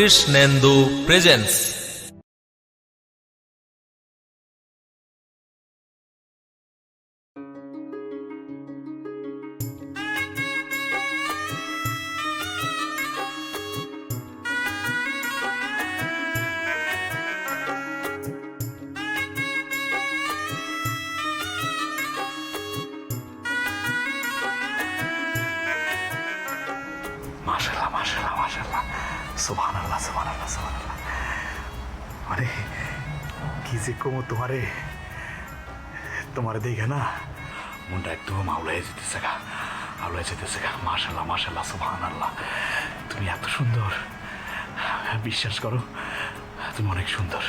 Krishnendu presents. মাশাআল্লাহ মাশাআল্লাহ মাশাআল্লাহ, সুবহানাল্লাহ সুবহানাল্লাহ সুবহানাল্লাহ। মানে কি যে কমো তোমারে দেখে না মনটা একদম আউলাই যেতেছে গা, আউলাই যেতেছে গা। মাশাআল্লাহ মাশাআল্লাহ সুবহানাল্লাহ, তুমি এত সুন্দর, বিশ্বাস করো তুমি অনেক সুন্দর,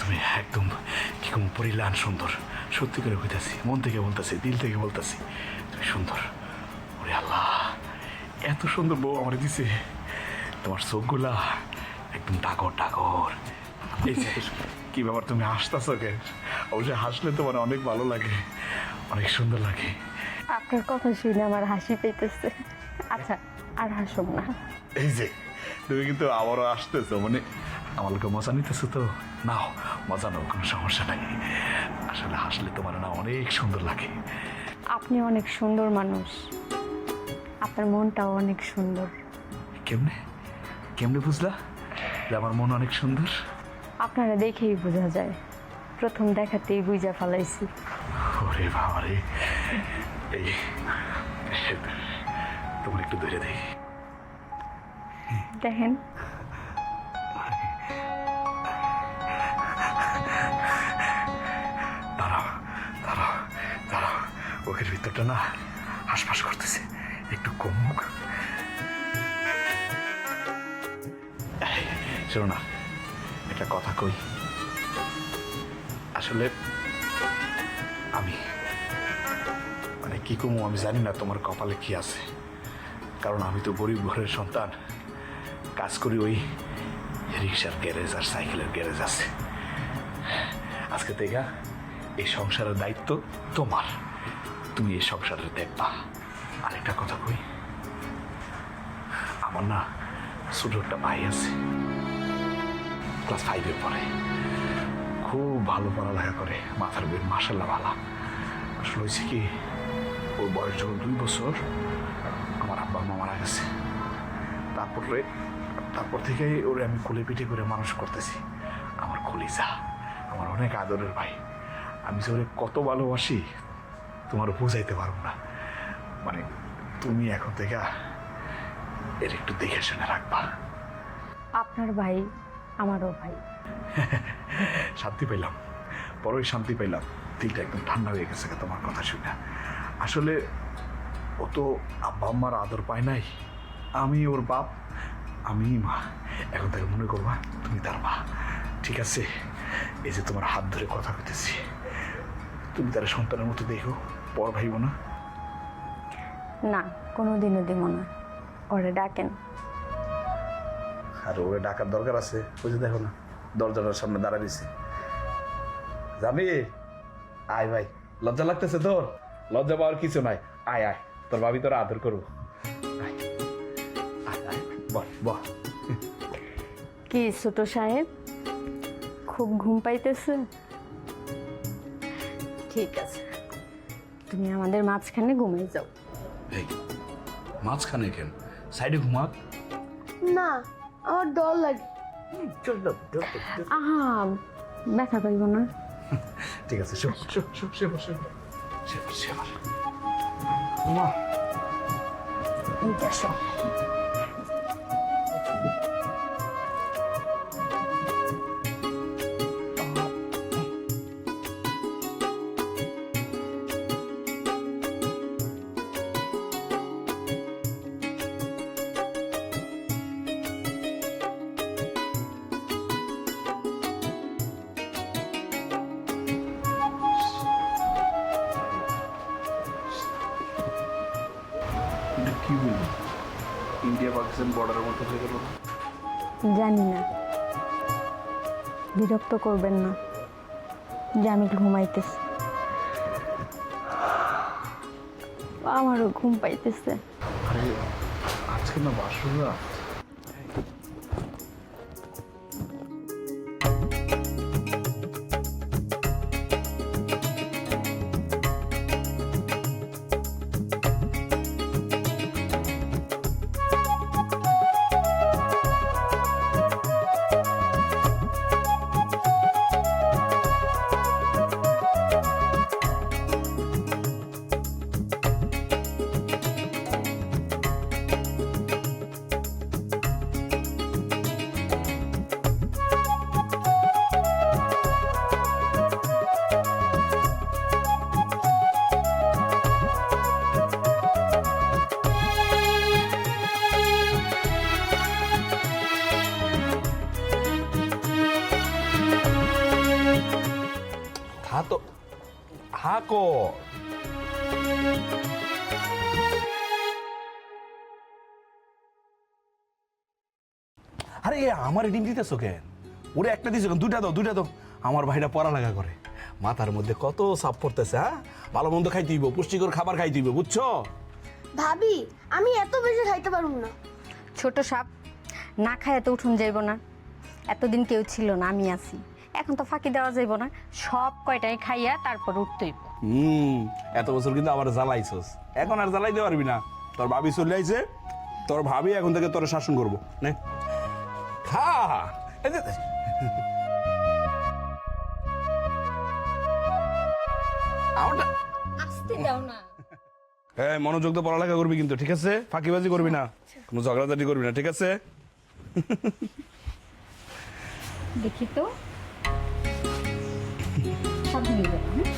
তুমি একদম কি কম পরিলান সুন্দর। সত্যি করে কইতাছি, মন থেকে বলতেছি, দিল থেকে বলতেছি, তুমি সুন্দর। ওরে আল্লাহ, এত সুন্দর বউ আমার দিছে। তোমার চোখগুলা একদম ডাগর ডাগর। এই যে কি ব্যাপার, তুমি হাসতেছ কেন? অবশ্যই হাসলে তোমার অনেক ভালো লাগে, অনেক সুন্দর লাগে। আপনার কথা শুনে আমার হাসি পেতেছে। আচ্ছা, আর হাসব না। এই যে তুমি কিন্তু আবারও আসতেছো, মানে আমার লোকে মজা নিতেছো তো। নাও মজা নাও, কোনো সমস্যা নাই। আসলে হাসলে তোমার না অনেক সুন্দর লাগে। আপনি অনেক সুন্দর মানুষ, আপনার মনটাও অনেক সুন্দর। কেমনে কেমনে বুঝলা যে আমার মন অনেক সুন্দর? আপনারা দেখেই বোঝা যায়, প্রথম দেখাতেই বুঝা ফেলাইছি। ওরে বাবা রে, এই তোমার একটু ধরে দেই। দেখেন, দাঁড়াও দাঁড়াও দাঁড়াও, ওকের ভিতরটা না হাসপাস করতেছে, একটু কমুক। শোনো না, একটা কথা কই। আসলে আমি মানে কি কমু আমি জানি না তোমার কপালে কি আছে, কারণ আমি তো গরিব ঘরের সন্তান। কাজ করি ওই রিক্সার গ্যারেজ আর সাইকেলের গ্যারেজ আছে। আজকে থেকে এই সংসারের দায়িত্ব তোমার, তুমি এই সংসারের দেখবা। আরেকটা কথা কই, আমার না ছোট একটা ভাই আছে, ক্লাস 5-এ পড়ে, খুব ভালো পড়ালেখা করে, মাথার বের মাশাআল্লাহ ভালো। আসলে হয়েছে কি, ওর বয়স যখন 2 বছর আমার আব্বা মা মারা গেছে। তারপর থেকেই ওরে আমি কোলে পিঠে করে মানুষ করতেছি। আমার কলিজা, আমার অনেক আদরের ভাই। আমি যে ওরে কত ভালোবাসি তোমার বোঝাইতে পারবো না। মানে তুমি এখন থেকে এর একটু দেখে শুনে রাখবা। আপনার ভাই আমারও ভাই। শান্তি পেলাম, বড়ই শান্তি পেলাম। দিলটা একদম ঠান্ডা হয়ে গেছে তোমার কথা শুনে। আসলে ও তো আব্বা আম্মার আদর পায় নাই, আমি ওর বাপ, আমি মা। এখন থেকে মনে করবা তুমি তার মা, ঠিক আছে? এই যে তোমার হাত ধরে কথা কইতেছি, তুমি তার সন্তানের মতো দেখো, পর ভাইব না। না, কোনোদিনও দিব না। ওরে ডাকেন। আর ওরে ডাকার দরকার আছে? ওই যে দেখো না, দরজাটার সামনে দাঁড়া দিছে। যাবি? আয় ভাই, লজ্জা লাগতেছে তোর? লজ্জা পাওয়ার কিছু নাই, আয় আয়, তোর ভাবি তোর আদর করবো। আয় আয় আয়, বল বল। কি ছোট সাহেব, খুব ঘুম পাইতেছে? ঠিক আছে, তুমি আমাদের মাঝখানে ঘুমিয়ে যাও। এই মাঝখানে কেন? সাইডে ঘুমাক। না, আমার ডর লাগে। চল, আহা, ব্যথা পাইব না। ঠিক আছে, show show show show show show show. মা এইটা শো। কি বলবো, ইন্ডিয়া পাকিস্তান বর্ডারের মধ্যে হয়ে গেল। জানি না, বিরক্ত করবেন না যে আমি ঘুমাইতেছি। আমারও ঘুম পাইতেছে। আরে আজকে না বাসুরা, কর। আরে আমার ডিম দিতেছো কেন? ওরে একটা দিছো কেন? দুইটা দাও। আমার ভাইটা পড়ালেখা করে, মাথার মধ্যে কত চাপ পড়তেছে। হ্যাঁ, ভালো মন্দ খাই দিব, পুষ্টিকর খাবার খাই দিব, বুঝছো? ভাবি আমি এত বেশি খাইতে পারবো না। ছোট সাপ, না খায় তো উঠুন যাইব না। এতদিন কেউ ছিল না, আমি আছি। এখন তো ফাঁকি দেওয়া যাইব না, সব কয়টাই খাইয়া তারপর উঠতেইব। এত বছর কিন্তু আবার জ্বালাইছস, এখন আর জ্বালাইতে পারবি না। তোর ভাবি চলে আইছে, তোর ভাবি এখন থেকে তোর শাসন করবো। নে খা। এই যে, আমারটা আসতে দাও না। এই মনোযোগ তো পড়ালেখা করবি কিন্তু, ঠিক আছে? ফাঁকিবাজি করবি না, কোনো ঝগড়াঝাটি করবি না, ঠিক আছে? দেখি তো সাবধানে যাও, হ্যাঁ?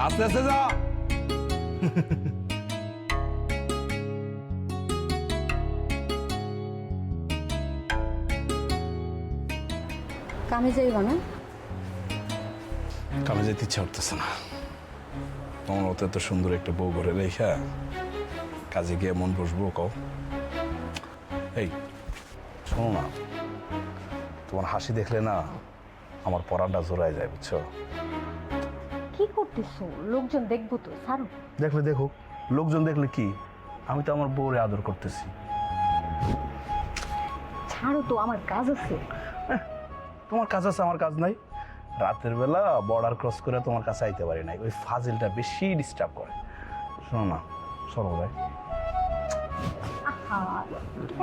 আস্তে আস্তে যা। কামে যাইব না? কামে যেতে ইচ্ছা করতেছে না। তোমার মতো এত সুন্দর একটা বউ ঘরে রেখা কাজে গিয়ে মন বসবো কও? এই শোনো না, তোমার হাসি দেখলে না আমার পরানটা জোড়ায় যায়, বুঝছো? কি করতেছো? লোকজন দেখবো তো, ছাড়ো। দেখলে দেখো, লোকজন দেখলে কি, আমি তো আমার বউরে আদর করতেছি। ছাড়ো তো, আমার কাজ আছে। তোমার কাজ আছে, আমার কাজ নাই। রাতের বেলা বর্ডার ক্রস করে তোমার কাছে আইতে পারি নাই, ওই ফাজিলটা বেশি ডিস্টার্ব করে। শোনো না, সরো ভাই।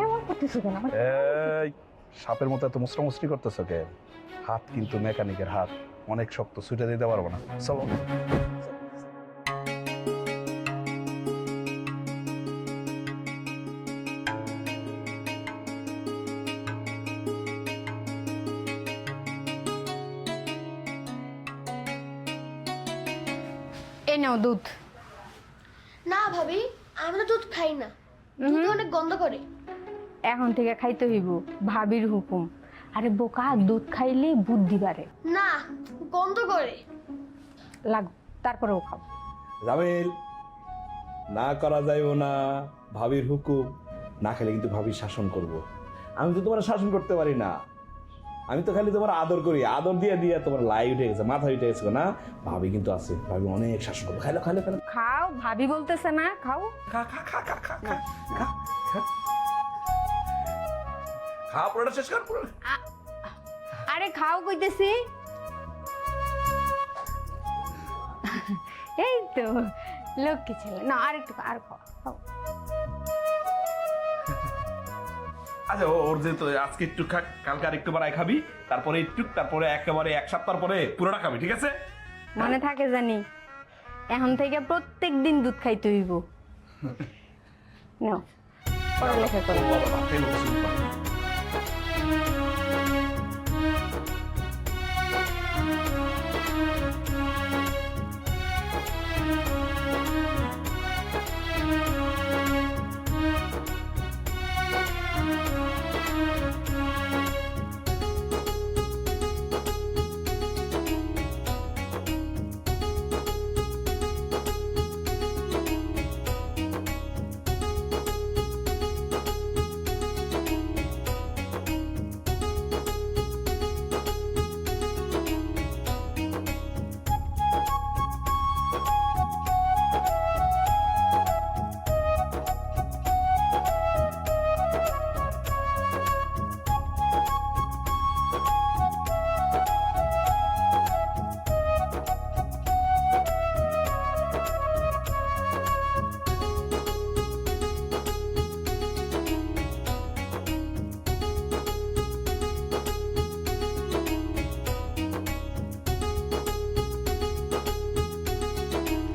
এমন করতেছো কেন? এই সাপের মতো এত মুসরামুসরি করতেছো কে? হাত কিন্তু মেকানিকের হাত, অনেক শক্ত, ছুটে দিতে পারবো না। চলো। এই নাও দুধ। না ভাবি, আমি তো দুধ খাই না, দুধ অনেক গন্ধ করে। এখন থেকে খাইতে হইব, ভাবির হুকুম। আরে বোকা, দুধ খাইলে বুদ্ধি বাড়ে। না, গন্ধ করে। লাগ, তারপরেও খাও। জামিল, না করা যাইব না, ভাবির হুকুম। না খেলে কিন্তু ভাবির শাসন করব। আমি তো তোমার শাসন করতে পারি না, আমি তো খালি তোমার আদর করি। আদর দিয়ে দিয়ে তোমার লাই উঠে গেছে, মাথা উঠে গেছে না। ভাবি কিন্তু আছে, ভাবি অনেক শাসন করবো। খাইলো খাইলো খাইলো। খাও, ভাবি বলতেছে না, খাও। খা খা খা খা খা খা খা খা। খা, পুরোটা শেষ কর পুরো। আরে খাও কইতেছি। এই তো লক্ষ্মী ছেলে। না, আর একটু আর খাও, খাও। আচ্ছা, ওর যে তো আজকে একটু খা, কালকে আর একটু বাড়াই খাবি, তারপরে একটু, তারপরে একেবারে এক সপ্তাহ পরে পুরোটা খাবি, ঠিক আছে? মনে থাকে জানি, এখন থেকে প্রত্যেক দিন দুধ খাইতে হইব। নাও, পড়ালেখা করো।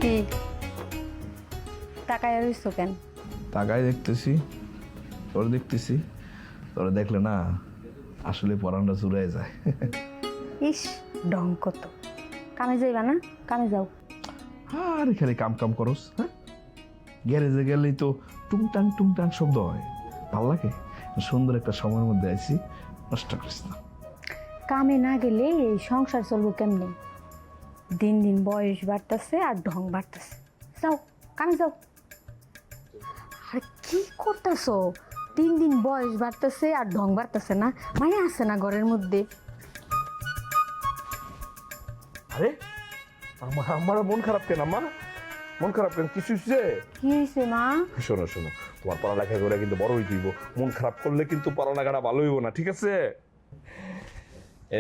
কি তাকায় রইছো কেন? তাকাই দেখতেছি, তোর দেখতেছি। তোর দেখলে না আসলে পরানটা চুরাই যায়। ইস, ঢং কত। কামে যাইবা না? কামে যাও। আর খালি কাম কাম করস। হ্যাঁ, গ্যারেজে গেলেই তো টুংটাং শব্দ হয়, ভাল লাগে। সুন্দর একটা সময়ের মধ্যে আইছি, নষ্ট করিস না। কামে না গেলে এই সংসার চলবো কেমনে? দিন দিন বয়স বাড়তেছে আর ঢং বাড়তেছে। যাও কামে যাও। আর কি করতেছো? দিন দিন বয়স বাড়তেছে আর ঢং বাড়তেছে না? মায়া আছে না ঘরের মধ্যে? আরে আমার মন খারাপ কেন আম্মা? মন খারাপ কেন? কিছু হচ্ছে? কি হয়েছে মা? শোনো শোনো, তোমার পড়ালেখা করে কিন্তু বড় হইতে হইব। মন খারাপ করলে কিন্তু পড়ালেখাটা ভালো হইব না, ঠিক আছে?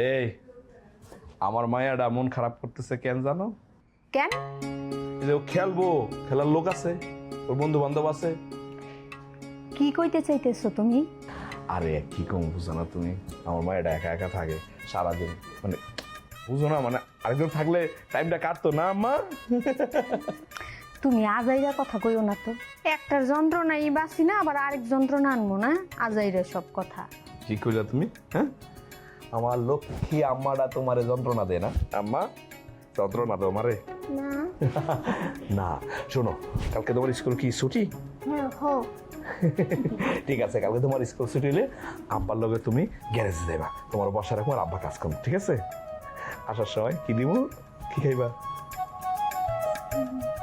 এই আমার মায়াটা মন খারাপ করতেছে কেন জানো? কেন? এই যে ও খেলবো, খেলার লোক আছে, ওর বন্ধু বান্ধব আছে। কি কইতে চাইতেছো তুমি? আরে কি কম বুঝো না তুমি? আমার মায়াটা একা একা থাকে সারাদিন, মানে বুঝো না, মানে আরেকজন থাকলে টাইমটা কাটতো না আম্মা? তুমি আজাইরা কথা কইও না তো। একটার যন্ত্রণাই বাসি না, আবার আরেক যন্ত্রণা আনবো না? আজাইরা সব কথা। কি কইলা তুমি? হ্যাঁ, আমার লক্ষ্মী আম্মাটা তোমারে যন্ত্রণা দেয় না? আম্মা যন্ত্রণা দেয় আমারে? না। না শোনো, কালকে তোমার স্কুল কি ছুটি? হ্যাঁ হো। ঠিক আছে, কালকে তোমার স্কুল ছুটি হলে আব্বার লগে তুমি গ্যারেজে যাইবা, তোমার বসা রাখবো আর আব্বা কাজ করবো, ঠিক আছে? আসার সময় কি দিব? কি খাইবা?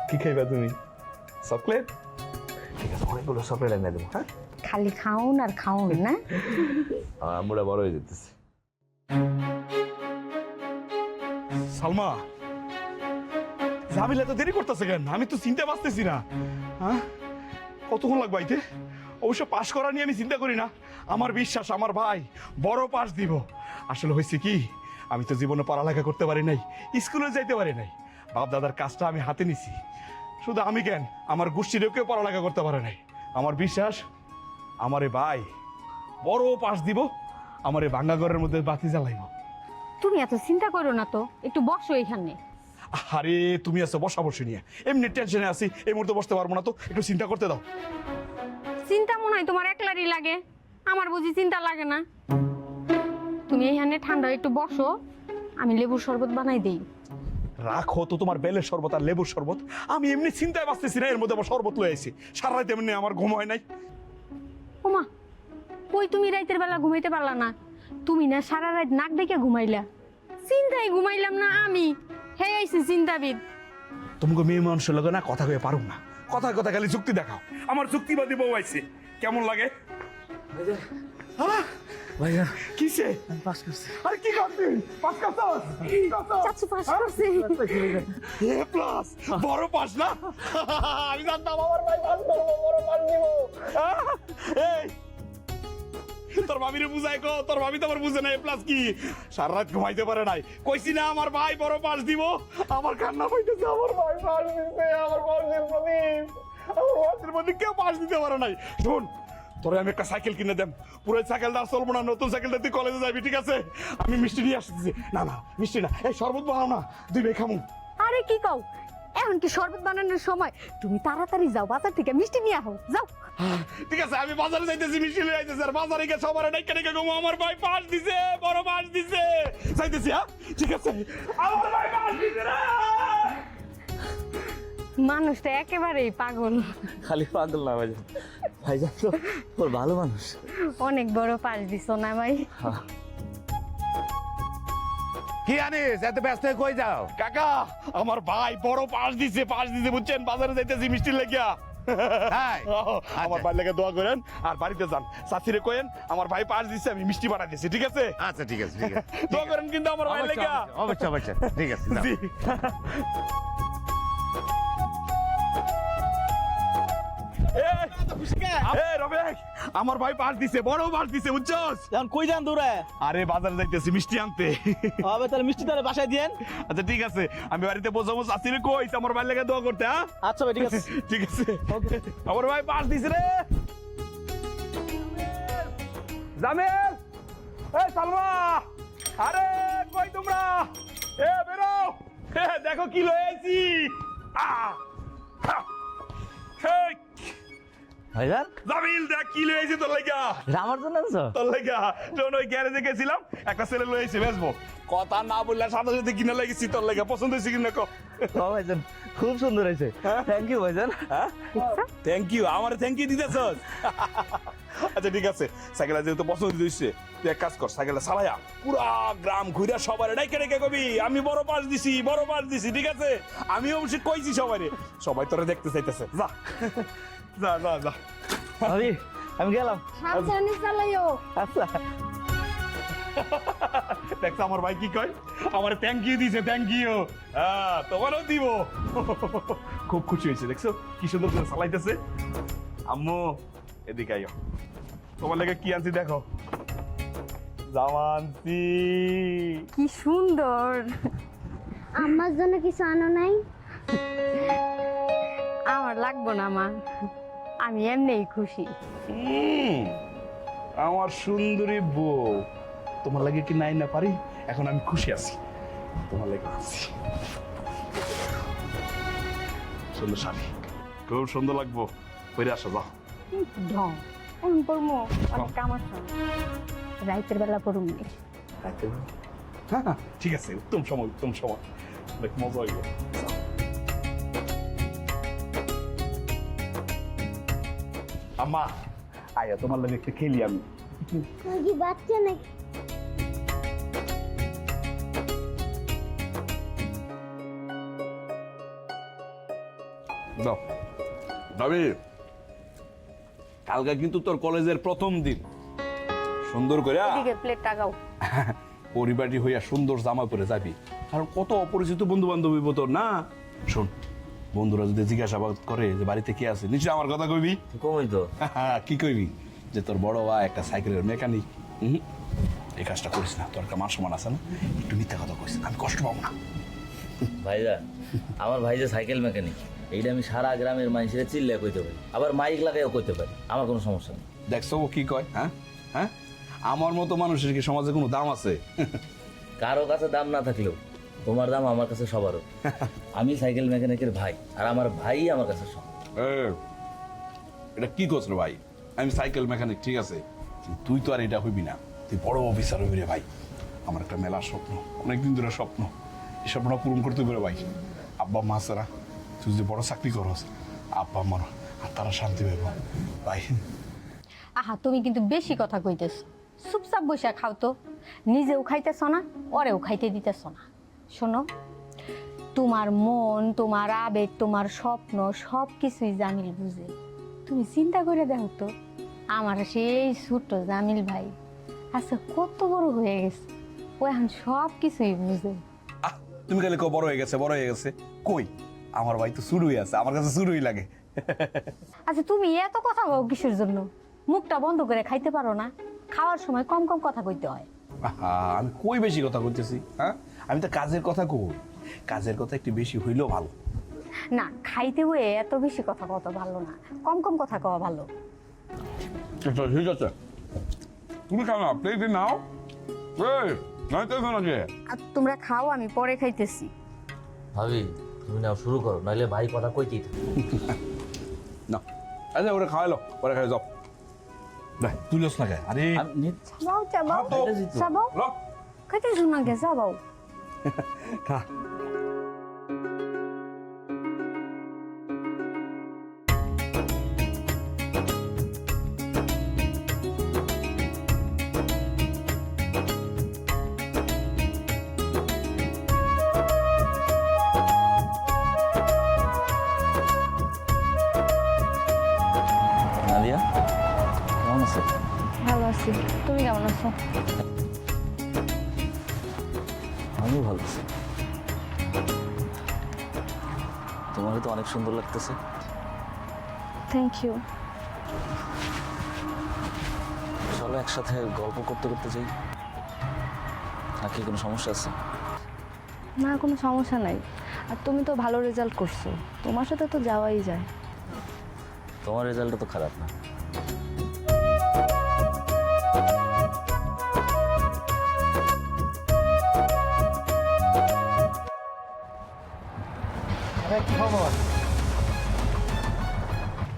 কি খাইবা তুমি? চকলেট? ঠিক আছে, অনেকগুলো চকলেট এনে দেবো। হ্যাঁ, খালি খাউন আর খাউন না? আমার আম্মুরা বড় হয়ে যেতেছে। সালমা, জামিল এত দেরি করতেছে কেন? আমি তো চিন্তা পাচ্তেছি না। হ্যাঁ, কতক্ষণ লাগবে আইতে? অবশ্য পাশ করা নিয়ে আমি চিন্তা করি না। আমার বিশ্বাস আমার ভাই বড় পাশ দিব। আসলে হয়েছে কি, আমি তো জীবনে পড়ালেখা করতে পারি নাই, স্কুলে যাইতে পারি নাই। বাপ দাদার কাজটা আমি হাতে নিছি। শুধু আমি কেন, আমার গোষ্ঠীরও কেউ পড়ালেখা করতে পারে নাই। আমার বিশ্বাস আমার এ ভাই বড় পাশ দিব, আমার এই ভাঙ্গা ঘরের মধ্যে বাতি জ্বালাইব। তুমি এত চিন্তা করো না তো, একটু বসো এখানে। আরে তুমি আছো বসা বসে নিয়ে, এমনি টেনশনে আছি, এই মুহূর্তে বসতে পারবো না, তো একটু চিন্তা করতে দাও। চিন্তা মনে হয় তোমার একলারই লাগে, আমার বুঝি চিন্তা লাগে না? তুমি এখানে ঠান্ডা একটু বসো, আমি লেবুর শরবত বানাই দেই। রাখো তো তোমার বেলের শরবত আর লেবুর শরবত, আমি এমনি চিন্তায় বাঁচতেছি না, এর মধ্যে আবার শরবত লয়ে আইছি। সারা রাত এমনি আমার ঘুম হয় নাই। ওমা, কই তুমি রাতের বেলা ঘুমাইতে পারলা না? তুমি না সারা রাত নাক ডেকে ঘুমাইলা। চিন্তায় ঘুমাইলাম না আমি, হে আইছি চিন্তাবিদ। তোমাকে মেয়ে মানুষের লগে না কথা কয়ে পারুম না, কথা কথা খালি যুক্তি দেখাও। আমার যুক্তিবাদী বউ আইছে, কেমন লাগে? ভাইয়া কিসে পাস করছে? আরে কি করছিস? পাস করছস? চাচু পাস করছে। এ প্লাস, বড় পাস না? আমি জানতাম আমার ভাই পাস করবো, বড় পাস দিব। এই তোর ভাবিরে বুঝাই কো, তোর ভাবি তো আমার বুঝে না এ প্লাস কি। সারা রাত ঘুমাইতে পারে নাই, কইছি না আমার ভাই বড় পাস দিব। আমার কান্না পাইতেছে, আমার ভাই পাস দিতে, আমার পাশের প্রদীপ, আমার পাশের প্রদীপ কেউ পাস দিতে পারে নাই। শোন, তোরে আমি একটা সাইকেল কিনে দেব, পুরো সাইকেলটা আর চলবো না, নতুন সাইকেলটা তুই কলেজে যাবি, ঠিক আছে? আমি মিষ্টি নিয়ে আসতেছি। না না মিষ্টি না, এই শরবত বানাও না, দুই ভাই খামু। আরে কি কও, এখন কি শরবত বানানোর সময়? তুমি তাড়াতাড়ি যাও, বাজার থেকে মিষ্টি নিয়ে আহো, যাও। ঠিক আছে, আমি বাজারে যাইতেছি, মিষ্টি নিয়ে আইতেছি। আর বাজারে গিয়ে সবার ডাইকা ডাইকা কমু আমার ভাই পাস দিছে, বড় পাস দিছে, যাইতেছি। হ্যাঁ ঠিক আছে, আমার ভাই পাস দিছে রে। মানুষটা একেবারেই পাগল। খালি পাগল না ভাইজান, ভাইজান তো ওর ভালো মানুষ। অনেক বড় পাস দিছো না ভাই? কি আনিস এত ব্যস্ত হয়ে কই যাও? কাকা, আমার ভাই বড় পাস দিছে, বুঝছেন? বাজারে যাইতেছি মিষ্টি লেগিয়া। তাই? আমার ভাই লেগে দোয়া করেন, আর বাড়িতে যান, চাচিরে কইেন আমার ভাই পাস দিছে, আমি মিষ্টি বানাই দিছি, ঠিক আছে? আচ্ছা ঠিক আছে ঠিক আছে দোয়া করেন কিন্তু আমার ভাই লেগা। অবশ্যই অবশ্যই ঠিক আছে যাও। জি। এই রবেক, আমার ভাই পাস দিছে, বড় পাস দিছে, বুঝছস? এখন কই যান দৌড়ে? আরে বাজারে যাইতেছি মিষ্টি আনতে। হবে তাহলে মিষ্টি তাহলে বাসায় দিয়েন। আচ্ছা ঠিক আছে, আমি বাড়িতে পৌঁছাবো, চাচিরে কইস আমার ভাই লেগে দোয়া করতে। হ্যাঁ আচ্ছা ভাই ঠিক আছে। ঠিক আছে, আমার ভাই পাস দিছে রে। জামিল, এই সালমা, আরে কই তোমরা? এ বেরো, দেখো কি লয়ে আইছি। হেই ভাইজান জামিল, দেখ কি লয়ে আইছি তোর লাগা। এটা আমার জন্য আনছো? তোর লাগা যখন ওই গ্যারেজে গেছিলাম, একটা ছেলে লয়ে আইছি বেচবো। কথা না বললে সাথে সাথে কিনে লাগেছি, তোর লাগা পছন্দ হয়েছে কিনা কো? ও ভাইজান খুব সুন্দর হয়েছে, থ্যাংক ইউ ভাইজান। থ্যাংক ইউ, আমার থ্যাংক ইউ দিতেছস। আচ্ছা ঠিক আছে, সাইকেল যেহেতু পছন্দ হয়েছে, তুই এক কাজ কর, সাইকেলটা চালায়া পুরা গ্রাম ঘুরে সবার ডাইকে ডেকে কবি আমি বড় পাস দিছি, ঠিক আছে? আমি অবশ্যই কইছি সবাই, সবাই তোরা দেখতে চাইতেছে। যা যা যা যা। ভাবি আমি গেলাম। সাবধানে চালাইও। আচ্ছা দেখছো আমার ভাই কি কয়, আমার থ্যাংক ইউ দিছে, থ্যাংক ইউ। হ্যাঁ তোমারও দিব। খুব খুশি হয়েছে, দেখছো কি সুন্দর করে চালাইতেছে। আম্মু এদিকে আইও, তোমার লেগে কি আনছি দেখো। জামা আনছি। কি সুন্দর। আমার জন্য কিছু আনো নাই? আমার লাগবো না মা, আমি এমনিই খুশি। আমার সুন্দরী বউ, তোমার লাগে কি নাই না পারি, এখন আমি খুশি আছি, তোমার লাগে আছি। সুন্দর শাড়ি, খুব সুন্দর লাগবো, পরে আসো যাও। ঢং এখন পড়বো, অনেক কাম আছে, রাইতের বেলা পড়ুম নি। হ্যাঁ হ্যাঁ, ঠিক আছে, উত্তম সময়, উত্তম সময়, অনেক মজা হইব। আম্মা আয়া, তোমার লাগে একটু খেলি আমি। তুই কি বাচ্চা নাকি? দাও রবি, কালকে কিন্তু তোর কলেজের প্রথম দিন, সুন্দর করে এদিকে প্লেট টাকাও। পরিবারটি হইয়া সুন্দর জামা পরে যাবি, কারণ কত অপরিচিত বন্ধু বান্ধব হইব তোর না। শোন, বন্ধুরা যদি জিজ্ঞাসাবাদ করে যে বাড়িতে কে আছে, নিশ্চয় আমার কথা কইবি। কমই তো। কি কইবি যে তোর বড় ভাই একটা সাইকেলের মেকানিক। এই কাজটা করিস না, তোর একটা মান সম্মান আছে না, একটু মিথ্যা কথা কইস, আমি কষ্ট পাবো না। ভাইরা, আমার ভাই যে সাইকেল মেকানিক, এইটা আমি সারা গ্রামের মানুষের চিল্লায় কইতে পারি, আবার মাইক লাগাইও কইতে পারি, আমার কোনো সমস্যা নেই। দেখছো ও কি কয়? হ্যাঁ হ্যাঁ, আমার মতো মানুষের কি সমাজে কোনো দাম আছে? কারো কাছে দাম না থাকলেও তোমার দাম আমার কাছে সবারও। আমি সাইকেল মেকানিকের ভাই, আর আমার ভাই আমার কাছে সব। এটা কি করছ ভাই? আমি সাইকেল মেকানিক ঠিক আছে, তুই তো আর এটা হইবি না, তুই বড় অফিসার হইবি রে ভাই। আমার একটা মেলার স্বপ্ন, অনেকদিন ধরে স্বপ্ন, এই স্বপ্নটা পূরণ করতে পারে ভাই। আব্বা মা ছাড়া তুই যদি বড় চাকরি করস, আব্বা আমার আর তারা শান্তি পাইব ভাই। আহা, তুমি কিন্তু বেশি কথা কইতেছ, চুপচাপ বসে খাও তো, নিজেও খাইতেছ না, ওরেও খাইতে দিতেছ না। শোনো, তোমার মন, তোমার আবেগ, তোমার স্বপ্ন সব কিছুই জামিল বুঝে। তুমি চিন্তা করে দেখো তো, আমার সেই ছোট্ট জামিল ভাই আচ্ছা কত বড় হয়ে গেছে, ও এখন সব কিছুই বুঝে। তুমি খালি বড় হয়ে গেছে, বড় হয়ে গেছে, কই আমার ভাই তো শুরুই আছে, আমার কাছে শুরুই লাগে। আচ্ছা তুমি এত কথা বলো কিসের জন্য? মুখটা বন্ধ করে খাইতে পারো না? খাওয়ার সময় কম কম কথা কইতে হয়। আমি কই বেশি কথা বলতেছি? হ্যাঁ, আমি তো কাজের কথা কই, কাজের কথা একটু বেশি হইলেও ভালো না। খাইতে হয়ে এত বেশি কথা কত ভালো না, কম কম কথা কওয়া ভালো। ঠিক আছে, তুমি খাও না, প্লেটে নাও। আর তোমরা খাও, আমি পরে খাইতেছি। ভাবি তুমি নাও, শুরু করো, নাহলে ভাই কথা কইতেই থাকে। না আচ্ছা, ওরা খাওয়ালো, ওরা খাই যাও। তুলস না খায়, আরে চাবাও চাবাও চাবাও, খাইতে শোনা গে চাবাও। খা। নাদিয়া কেমন আছে? ভালো আছি, তুমি কেমন আছো? আমিও ভালো আছি। তোমার তো অনেক সুন্দর লাগতেছে। Thank you. চলো একসাথে গল্প করতে করতে যাই, নাকি কোনো সমস্যা আছে? না, কোনো সমস্যা নাই। আর তুমি তো ভালো রেজাল্ট করছো, তোমার সাথে তো যাওয়াই যায়। তোমার রেজাল্টটা তো খারাপ না।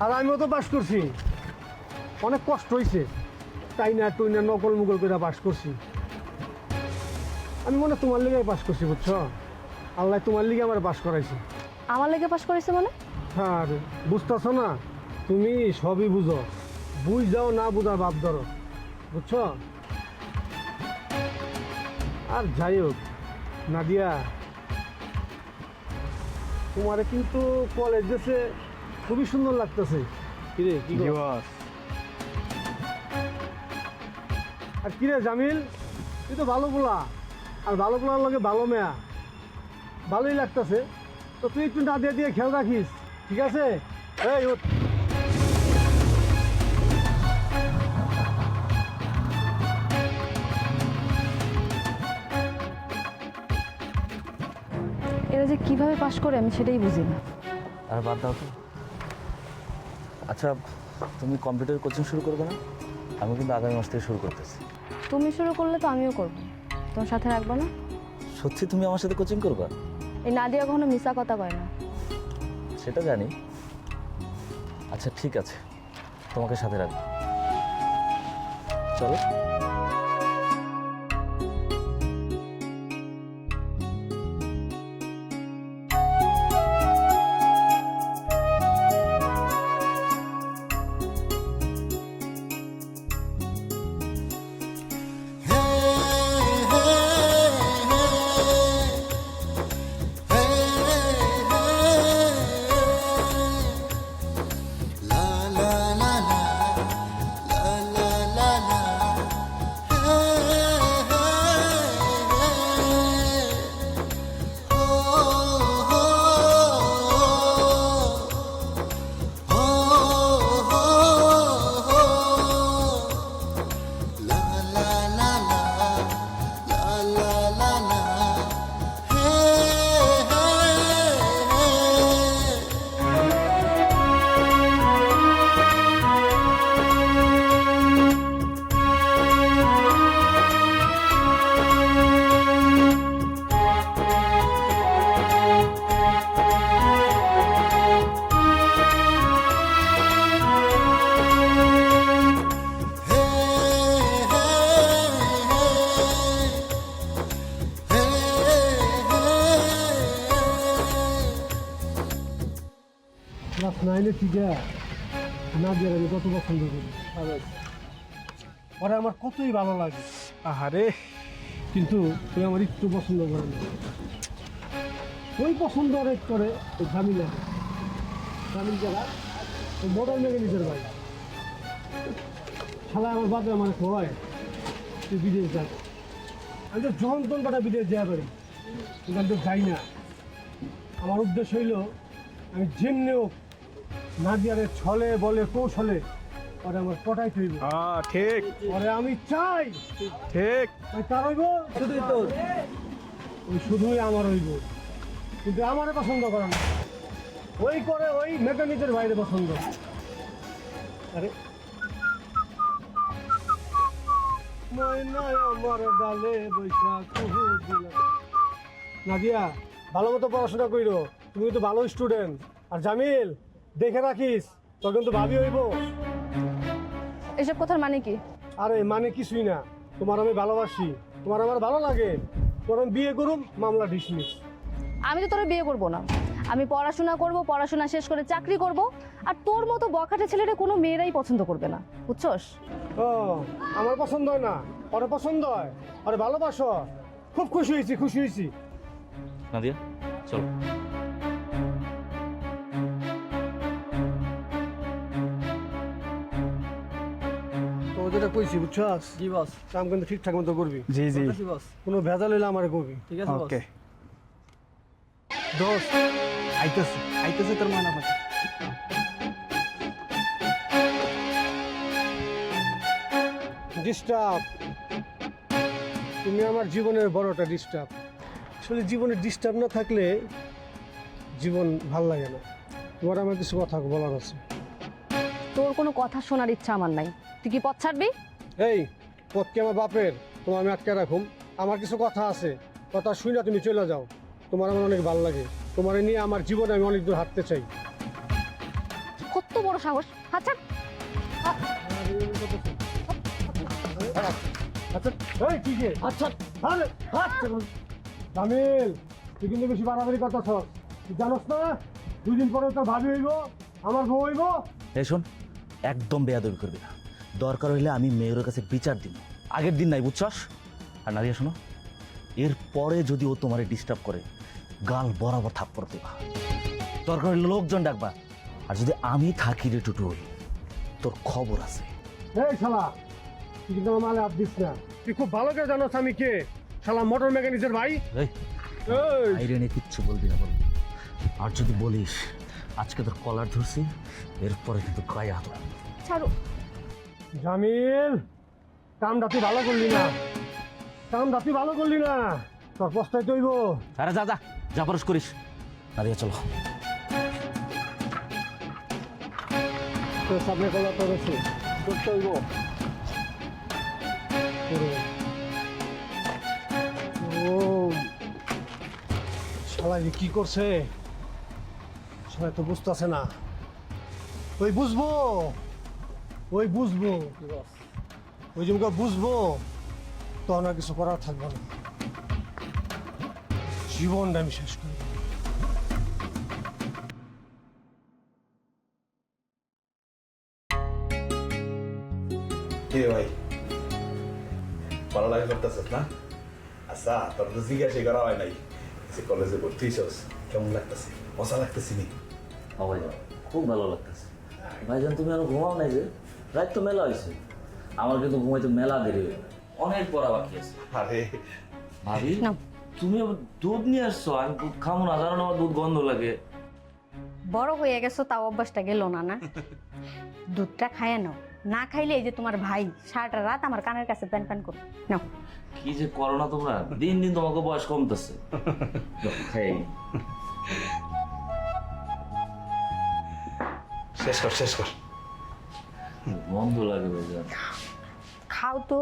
আর আমিও তো পাস করছি, অনেক কষ্ট হয়েছে, তাই না টুই না নকল মুকল করে পাস করছি। আমি মনে হয় তোমার লিগে পাস করছি, বুঝছো? আল্লাহ তোমার লিগে আমার পাস করাইছে। আমার লেগে পাস করেছে মানে? হ্যাঁ, বুঝতেছো না? তুমি সবই বুঝো, বুঝ যাও না বুঝার ভাব ধরো, বুঝছো? আর যাই হোক নাদিয়া, তোমারে কিন্তু কলেজ ড্রেসে খুবই সুন্দর লাগতেছে। কিরে কি বস? আর কিরে জামিল, তুই তো ভালো পোলা, আর ভালো পোলার লগে ভালো মেয়া, ভালোই লাগতেছে। তো তুই একটু নাদিয়া দিয়ে খেয়াল রাখিস, ঠিক আছে? এই ওঠ। এরা যে কিভাবে পাশ করে আমি সেটাই বুঝি না। আর বাদ দাও তো। আচ্ছা, তুমি কম্পিউটার কোচিং শুরু করবে না? আমি কিন্তু আগামী মাস থেকে শুরু করতেছি। তুমি শুরু করলে তো আমিও করব, তোমার সাথে রাখবো না? সত্যি তুমি আমার সাথে কোচিং করবা? এই নাদিয়া কখনো মিশা কথা কয় না। সেটা জানি। আচ্ছা ঠিক আছে, তোমাকে সাথে রাখবো। চলো। ক্লাস 9-এ থেকে নাদিয়ার আমি কত পছন্দ করি, ওরা আমার কতই ভালো লাগে। আহারে, কিন্তু তুই আমার একটু পছন্দ করে না। ওই পছন্দ অনেক করে ওই জামিলা, জামিল যারা ওই মোটর মেকানিকের ভাই, শালা আমার বাপে আমার খোয়ায় তুই বিদেশ যাস। আমি তো যন্ত্রণ কাটা বিদেশ যাওয়া পারি, কিন্তু আমি তো যাই না। আমার উদ্দেশ্য হইল আমি যেমনি হোক নাদিয়ারে ছলে বলে কৌশলে পরে আমার পটাই থইব। ঠিক পরে আমি চাই ঠিক ওই তার হইব শুধুই তোর, ওই শুধুই আমার হইব, কিন্তু আমারে পছন্দ করে না। ওই করে ওই মেকানিকের বাইরে পছন্দ। আরে ময়নায় আমার ডালে বৈশাখ দিলাম। নাদিয়া, ভালো মতো পড়াশোনা কইরো, তুমি তো ভালো স্টুডেন্ট। আর জামিল, দেখে রাখিস, তোর কিন্তু ভাবি হইব। এসব কথার মানে কি? আরে মানে কিছুই না, তোমার আমি ভালোবাসি, তোমার আমার ভালো লাগে, তোর আমি বিয়ে করুম, মামলা ডিসমিস। আমি তো তোর বিয়ে করব না, আমি পড়াশোনা করব, পড়াশোনা শেষ করে চাকরি করব। আর তোর মতো বখাটে ছেলেটা কোনো মেয়েরাই পছন্দ করবে না, বুঝছস? ও, আমার পছন্দ হয় না, ওর পছন্দ হয়, আরে ভালোবাসো। খুব খুশি হয়েছি, খুশি হয়েছি। নাদিয়া চলো। তো যেটা কইছি বুঝছস? জি বস। কাম কিন্তু ঠিকঠাক মতো করবি। জি জি কোনো ভেজাল হইলে আমারে কবি, ঠিক আছে? ওকে দোস্ত আইতেছে আইতেছে তোর ময়না পাখি। ডিস্টার্ব, তুমি আমার জীবনের বড়টা ডিস্টার্ব। আসলে জীবনে ডিস্টার্ব না থাকলে জীবন ভাল লাগে না। তোমার আমার কিছু কথা বলার আছে। তোর কোনো কথা শোনার ইচ্ছা আমার নাই। তুই কি পথ ছাড়বি? এই পথ কি আমার বাপের? তোমার আমি আটকে রাখুম? আমার কিছু কথা আছে, কথা শুই না তুমি চলে যাও। তোমার আমার অনেক ভালো লাগে, তোমার নিয়ে আমার জীবনে আমি অনেক দূর হাঁটতে চাই। কত বড় সাহস! আচ্ছা আচ্ছা এই কি রে? আচ্ছা আরে আচ্ছা জামিল, তুই কিন্তু বেশি বাড়াবাড়ি করতেছ। তুই জানোস না 2 দিন পরে তোর ভাবি হইব, আমার বউ হইব। এই শোন, একদম বেয়াদবি করবি না। দরকার হইলে আমি মেয়ের কাছে বিচার দিব, আগের দিন নাই, বুঝছস? আর নাদিয়া শোনো, এরপরে যদি ও তোমারে ডিস্টার্ব করে গাল বরাবর থাপ্পড় দেবা, দরকার হলে লোকজন ডাকবা। আর যদি আমি থাকি রে টুটুল, তোর খবর আছে। এই শালা, তুই কিন্তু আমার মালে হাত দিস না। তুই খুব ভালো করে জানোস আমি কে। শালা মোটর মেকানিকের ভাই। এই এই, আইরেনে কিচ্ছু বলবি না বল। আর যদি বলিস আজকে তোর কলার ধরছি, এরপরে কিন্তু গায়ে হাত উঠাবো। ছাড়ো। জামিল, কামটা তুই ভালো করলি না। কামটা তুই ভালো করলি না। তোর পস্তায় তৈব। আরে যা যা যা পরশ করিস। দাঁড়িয়ে চলো। তোর সামনে কলা তোর আছে, তোর তৈব। ও শালা যে কি করছে, সবাই তো বুঝতেছে না। ওই বুঝবো, ওই বুঝবো, ওই যে বুঝবো, তখন আর কিছু করার থাকবে না। জীবনটা আমি শেষ করি। কি রে ভাই, পড়ালেখা করতেছিস না? আচ্ছা, তোর তো জিজ্ঞাসা করা হয় নাই যে কলেজে ভর্তি হইছস, কেমন লাগতেছে? মজা লাগতেছে নি? ভাইজান খুব ভালো লাগতেছে। ভাইজান তুমি আর ঘুমাও নাই যে? রাত তো মেলা হয়েছে, আমার কিন্তু ঘুমাইতে মেলা দেরি হয়ে অনেক পড়া বাকি আছে। আরে ভাবি নাও। তুমি আবার দুধ নিয়ে আসছো, আমি দুধ খাবো না, জানো না আমার দুধ গন্ধ লাগে। বড় হয়ে গেছো তাও অভ্যাসটা গেল না না। দুধটা খাইয়ে নাও, না খাইলে এই যে তোমার ভাই সারাটা রাত আমার কানের কাছে প্যান প্যান করো। নাও। কি যে করো না তোমরা, দিন দিন তোমাকে বয়স কমতেছে। খাই শেষ কর, শেষ কর। গন্ধ লাগে ভাইজান। খাও তো।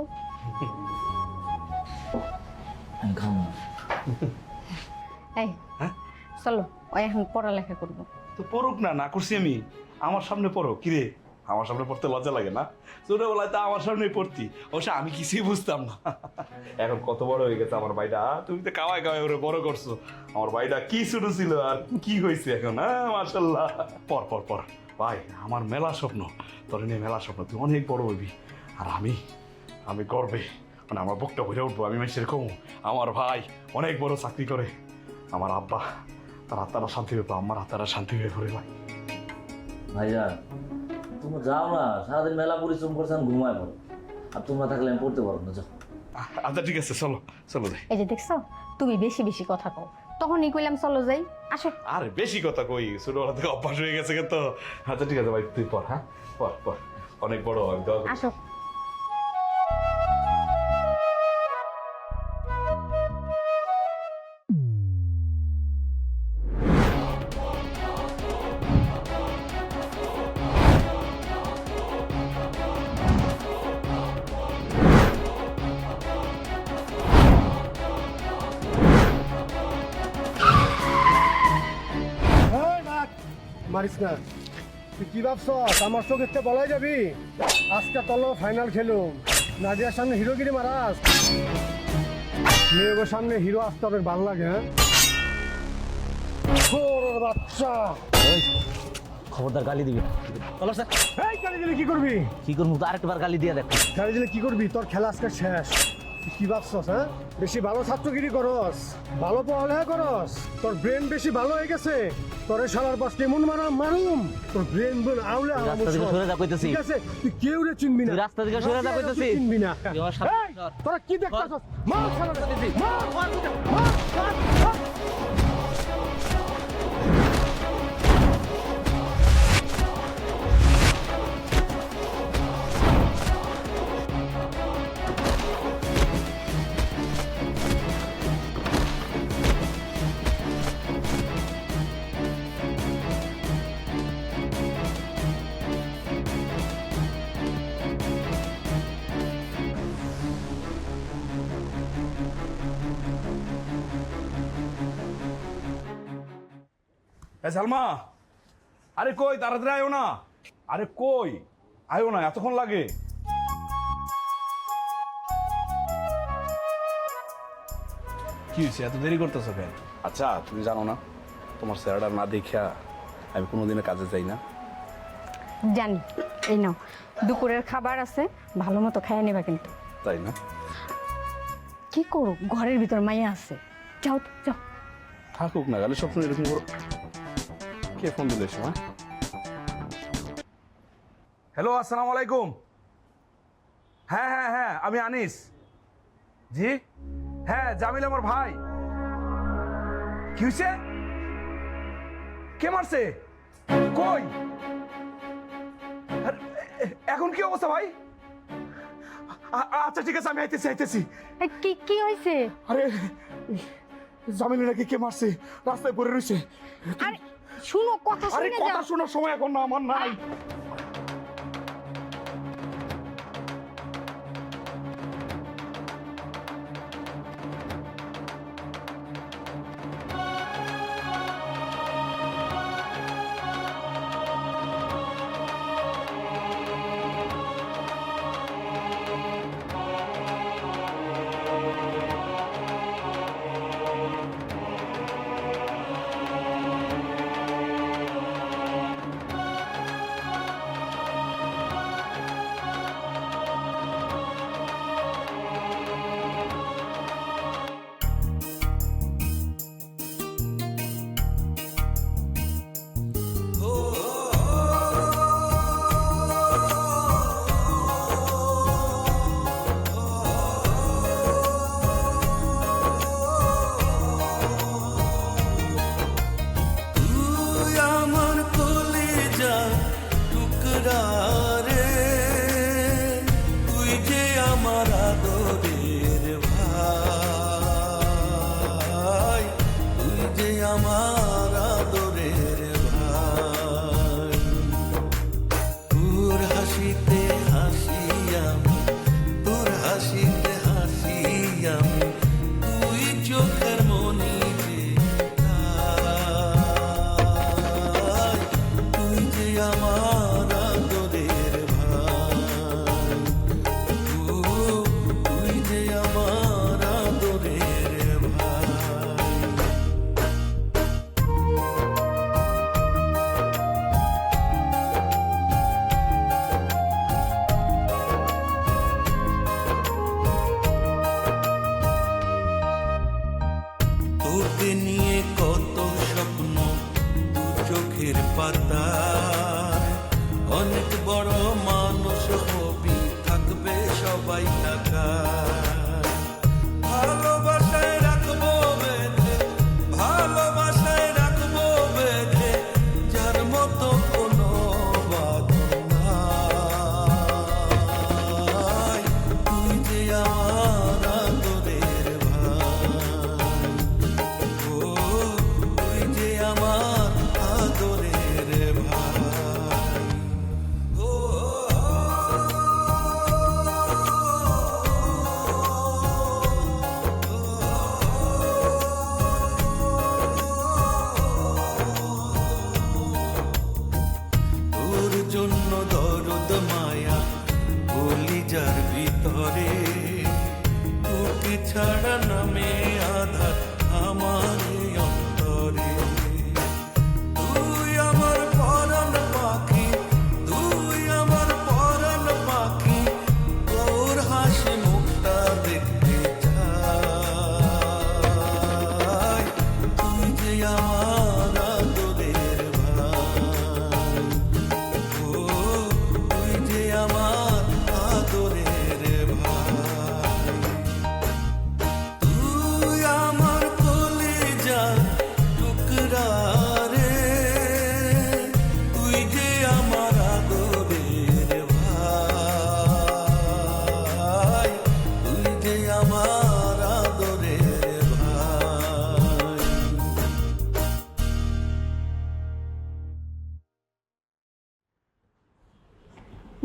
আমি খাবো না। এই চলো, ওই এখন পড়ালেখা করবো। তো পড়ুক না, না করছি আমি। আমার সামনে পড়ো। কিরে, আমার সামনে পড়তে লজ্জা লাগে না? ছোটবেলায় তো আমার সামনেই পড়তি, অবশ্য আমি কিছুই বুঝতাম না। এখন কত বড় হয়ে গেছে আমার ভাইটা। তুমি তো কাওয়ায় কাওয়ায় ওরে বড় করছো। আমার ভাইটা কি ছোট ছিল আর কি হয়েছে এখন। হ্যাঁ, মাশাল্লাহ। পর পর পর ভাই, আমার মেলা স্বপ্ন, তোর নিয়ে মেলা স্বপ্ন। তুই অনেক বড় হইবি, আর আমি গর্বে মানে আমার বুকটা ভরে উঠবো। আমি মানুষের কমু আমার ভাই অনেক বড় চাকরি করে। আমার আব্বা, তার আত্মারা শান্তি পেয়ে, আমার আত্মারা শান্তি হয়ে পড়ে ভাই। ভাইজান তোমরা যাও না, সারাদিন মেলা পরিশ্রম করছেন, ঘুমায় পড়ো। আর তোমরা থাকলে আমি পড়তে পারবো না, যাও। আচ্ছা ঠিক আছে, চলো চলো যাই। এই যে দেখছো, তুমি বেশি বেশি কথা কও, তখনই কইলাম চলো যাই। আসো। আরে বেশি কথা কই, ছোটবেলা থেকে অভ্যাস হয়ে গেছে তো। আচ্ছা ঠিক আছে ভাই, তুই পড়। হ্যাঁ, পড় পড়, অনেক বড় আমি দোয়া করি। আসো। মারিস না। তুই কি ভাবছ আমার চোখের থেকে বলাই যাবি? আজকে তল ফাইনাল খেলুম, নাদিয়ার সামনে হিরোগিরি মারাস। মেয়ের সামনে হিরো আসতে হবে, ভালো লাগে। হ্যাঁ, বাচ্চা খবরদার গালি দিবি না। চলো স্যার। এই গালি দিলে কি করবি? কি করবো তো আরেকবার গালি দিয়ে দেখো। গালি দিলে কি করবি? তোর খেলা আজকে শেষ। তুই কি ভাবছস? হ্যাঁ, বেশি ভালো ছাত্রগিরি করস, ভালো পড়ালেখা করস, তোর ব্রেন বেশি ভালো হয়ে গেছে। তোর শালার পাশ কেমন মারুম, তোর ব্রেন আউলে রাস্তা থেকে সরে যা কইতেছি। ঠিক আছে, তুই কেউ রে চিনবি না। তুই রাস্তা থেকে সরে যা কইতেছি। চিনবি না। তুই আমার সামনে এই, সর। তোরা কি দেখতাছস? মার শালার দিছি, মার মার মার। সালমা, আরে কই, তাড়াতাড়ি আয়ো না। আরে কই, আয়ো না, এতক্ষণ লাগে? কি হয়েছে, এত দেরি করতেছো কেন? আচ্ছা তুমি জানো না, তোমার চেহারাটা না দেখা আমি কোনোদিনও কাজে যাই না। জানি। এই নাও, দুপুরের খাবার আছে, ভালো মতো খাইয়ে নেবা কিন্তু। তাই না? কি করো, ঘরের ভিতর মাইয়া আছে, যাও তো, যাও। থাকুক না, গেলে সবসময় এরকম করো। কে ফোন দিলে এসো? হ্যালো, আসসালামু আলাইকুম। হ্যাঁ হ্যাঁ হ্যাঁ, আমি আনিস। জি হ্যাঁ, জামিল আমার ভাই। কি হয়েছে? কে মারছে? কই? আরে, এখন কি অবস্থা ভাই? আচ্ছা ঠিক আছে, আমি আইতেছি। এই, কি কি হয়েছে? আরে জামিল নাকি কে মারছে, রাস্তায় পড়ে রয়েছে। আরে শুনো, কথা আরে শুনে কথা যাও। শোনার সময় এখন না আমার নাই।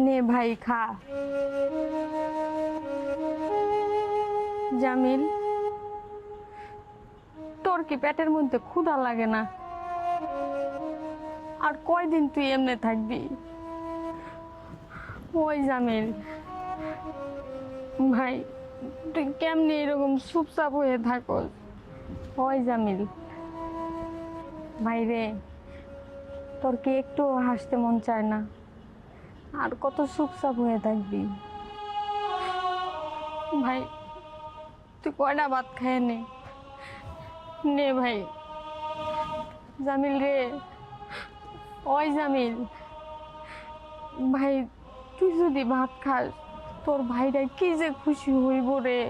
নে ভাই, খা। জামিল, তোর কি পেটের মধ্যে ক্ষুধা লাগে না? আর কয়দিন তুই এমনি থাকবি? ওই জামিল ভাই, তুই কেমনি এরকম চুপচাপ হয়ে থাকস? ওই জামিল ভাই রে, তোর কি একটু হাসতে মন চায় না? আর কত চুপচাপ হয়ে থাকবি? ভাই তুই কয়টা ভাত খায় নে নে ভাই। জামিল রে, ওই জামিল ভাই, তুই যদি ভাত খাস তোর ভাইটা কি যে খুশি হইব রে।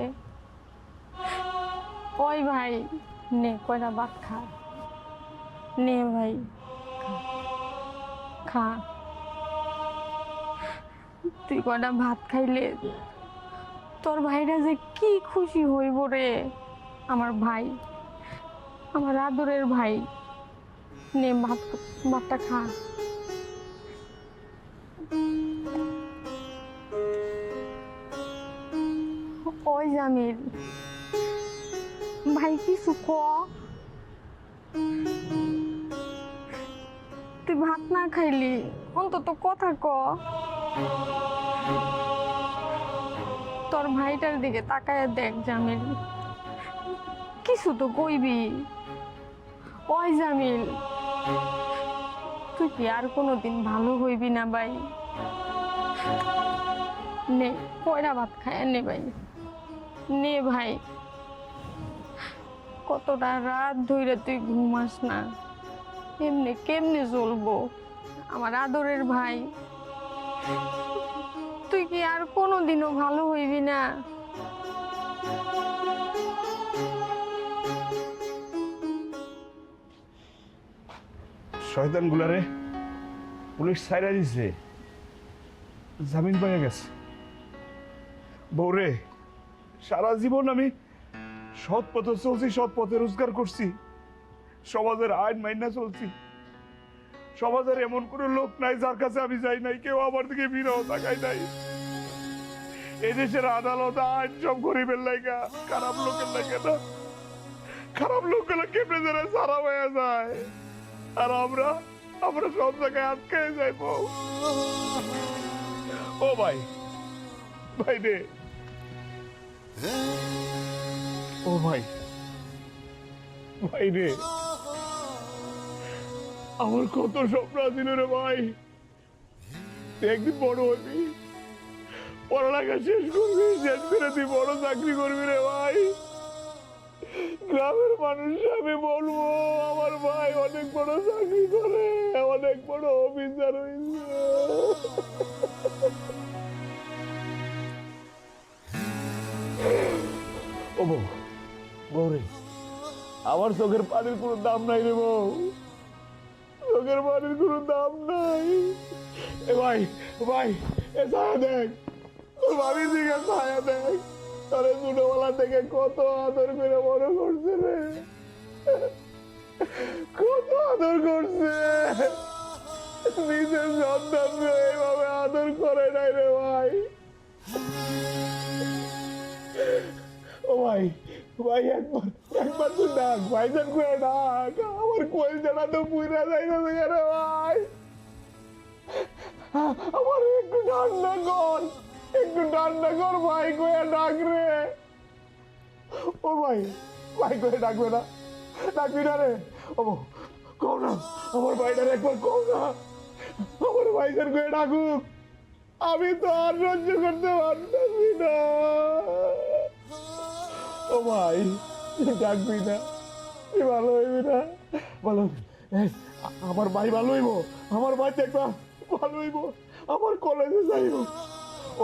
ওই ভাই নে কয়টা ভাত খা, নে ভাই খা। তুই কয়টা ভাত খাইলে তোর ভাইরা যে কি খুশি হইব রে। আমার ভাই, আমার আদরের ভাই, নে ভাতটা খা। ওই জামিল ভাই, কিছু ক। তুই ভাত না খাইলি, অন্তত কথা ক। তোর ভাইটার দিকে তাকায় দেখ জামিল, কিছু তো কইবি। ওই জামিল, তুই কি আর কোনোদিন ভালো হইবি না ভাই? নে কয়টা ভাত খায় নে ভাই, নে ভাই। কতটা রাত ধইরা তুই ঘুমাস না, এমনি কেমনে চলবো আমার আদরের ভাই? তুই কি আর কোনোদিনও ভালো হইবি না? শয়তান গুলারে পুলিশ ছাইরা দিছে, জামিন পাইয়া গেছে। বউরে, সারা জীবন আমি সৎ পথে চলছি, সৎ পথে রোজগার করছি, সমাজের আইন মাইনা চলছি। সমাজের এমন কোনো লোক নাই যার কাছে আমি যাই নাই, কেউ আমার দিকে বিরহ তাকাই নাই। এই দেশের আদালত আইন সব গরিবের লাইগা, খারাপ লোকের লাইগা না। খারাপ লোকগুলো কেমনে যারা সারা হয়ে যায়, আর আমরা আমরা সব জায়গায় আটকে যাই। বউ, ও ভাই, ভাই রে, ও ভাই, ভাই রে, আমার কত স্বপ্ন ছিল রে ভাই। তুই একদিন বড় হবি, পড়ালেখা শেষ করবি, শেষ করে তুই বড় চাকরি করবি রে ভাই। গ্রামের মানুষ আমি বলবো আমার ভাই অনেক বড় চাকরি করে, অনেক বড় অফিসার হয়েছে। ও বউ, বউ রে, আমার চোখের পানির কোনো দাম নাই রে বউ, চোখের পানির কোনো দাম নাই। এ ভাই, ভাই, এ ছায়া দেখ, তোর ভাবির দিকে ছায়া দেখ। তারে ছোটবেলা থেকে কত আদর করে বড় করছে রে, কত আদর করছে। নিজের সন্তান এইভাবে আদর করে নাই রে ভাই। ও ভাই, ভাই একবার একবার তুই ডাক, ভাইজান করে ডাক। আমার কলজাটা তো পুইরা যাইতেছে রে ভাই। আমার একটু ঠান্ডা কর, একটু ঠান্ডা কর ভাই, কয়ে ডাক রে। ও ভাই, ভাই কয়ে ডাকবে না, ডাকবি না রে। ও কও না, আমার ভাইটার একবার কও না, আমার ভাইজান কয়ে ডাকুক। আমি তো আর সহ্য করতে পারতেছি না। ও ভাই, তুই ডাকবি না, তুই ভালো হইবি না। ভালো, আমার ভাই ভালো হইব, আমার ভাই দেখবা ভালো হইব, আমার কলেজে যাইব। ও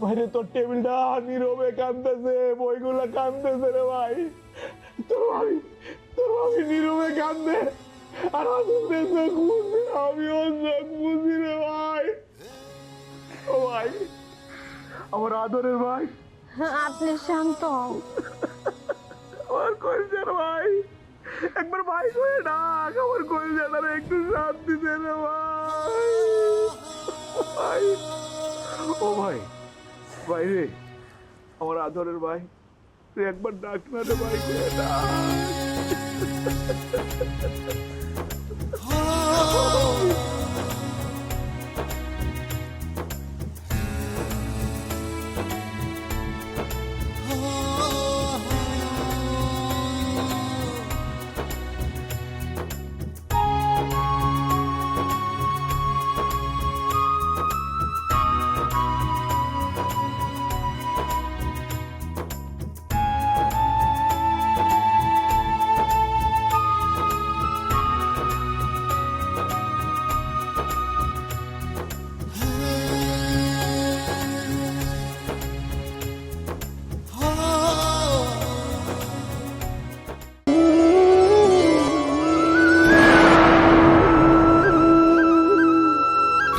বাইরে তোর টেবিলটা নীরবে কাঁদতেছে, বইগুলা কাঁদতেছে রে ভাই। তোর ভাবি নীরবে কাঁদে, আর আমিও চোখ বুঝি রে ভাই। ও ভাই, আমার আদরের ভাই, আপনি শান্ত হন। আমার কলজার ভাই, একবার ভাই করে ডাক, আমার কলজাটারে একটু শান্তি দে রে ভাই। ভাই, ও ভাই, ভাই রে, আমার আদরের ভাই, তুই একবার ডাক না রে ভাই করে ডাক।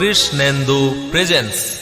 কৃষ্ণেন্দু প্রেজেন্টস।